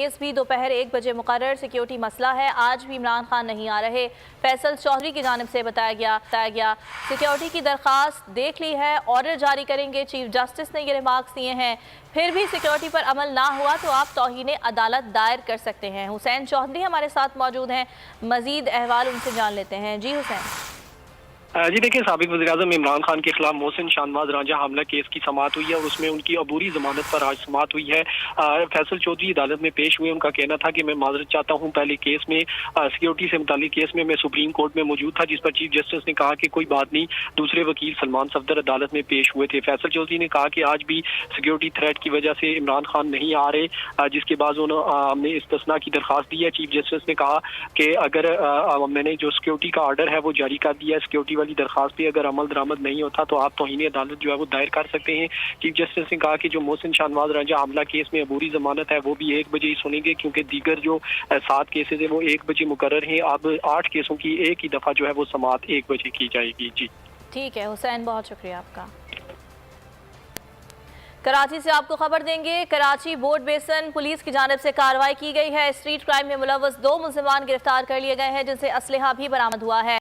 Case भी दोपहर 1 बजे मुकर्रर। सिक्योरिटी मसला है, आज भी इमरान खान नहीं आ रहे। फैसल चौधरी की जानिब से बताया गया सिक्योरिटी की दरखास्त देख ली है, ऑर्डर जारी करेंगे। चीफ जस्टिस ने ये रिमार्क्स दिए हैं। फिर भी सिक्योरिटी पर अमल ना हुआ तो आप तौहीन अदालत दायर कर सकते हैं। हुसैन चौधरी हमारे साथ मौजूद हैं, मजीद अहवाल उनसे जान लेते हैं। जी हुसैन। जी देखिए, साबिक वज़ीर-ए-आज़म इमरान खान के खिलाफ मोहसिन शाहनवाज रांझा हमला केस की समाअत हुई है और उसमें उनकी अबूरी जमानत पर आज समाअत हुई है। फैसल चौधरी अदालत में पेश हुए। उनका कहना था कि मैं माजरत चाहता हूं, पहले केस में सिक्योरिटी से मुतालिक केस में मैं सुप्रीम कोर्ट में मौजूद था, जिस पर चीफ जस्टिस ने कहा कि कोई बात नहीं। दूसरे वकील सलमान सफदर अदालत में पेश हुए थे। फैसल चौधरी ने कहा कि आज भी सिक्योरिटी थ्रेट की वजह से इमरान खान नहीं आ रहे, जिसके बाद हमने इस्तिस्ना की दरखास्त दी है। चीफ जस्टिस ने कहा कि अगर मैंने जो सिक्योरिटी का ऑर्डर है वो जारी कर दिया है, सिक्योरिटी वाली दरखास्त पे अगर अमल दरामद नहीं होता तो आप तौहीन अदालत जो है वो दायर कर सकते हैं। चीफ जस्टिस ने कहा कि जो मोहसिन शाहनवाज रांझा हमला केस में अबूरी जमानत है वो भी 1 बजे ही सुनेंगे, क्योंकि दीगर जो 7 केसेज है वो 1 बजे मुकर्रर हैं। अब 8 केसों की एक ही दफा जो है वो समाअत 1 बजे की जाएगी। जी ठीक है हुसैन, बहुत शुक्रिया आपका। कराची से आपको खबर देंगे। कराची बोर्ड बेसन पुलिस की जानिब से कार्रवाई की गई है। स्ट्रीट क्राइम में मुलव्वस 2 मुल्जिमान गिरफ्तार कर लिए गए हैं, जिनसे असलहा भी बरामद हुआ है।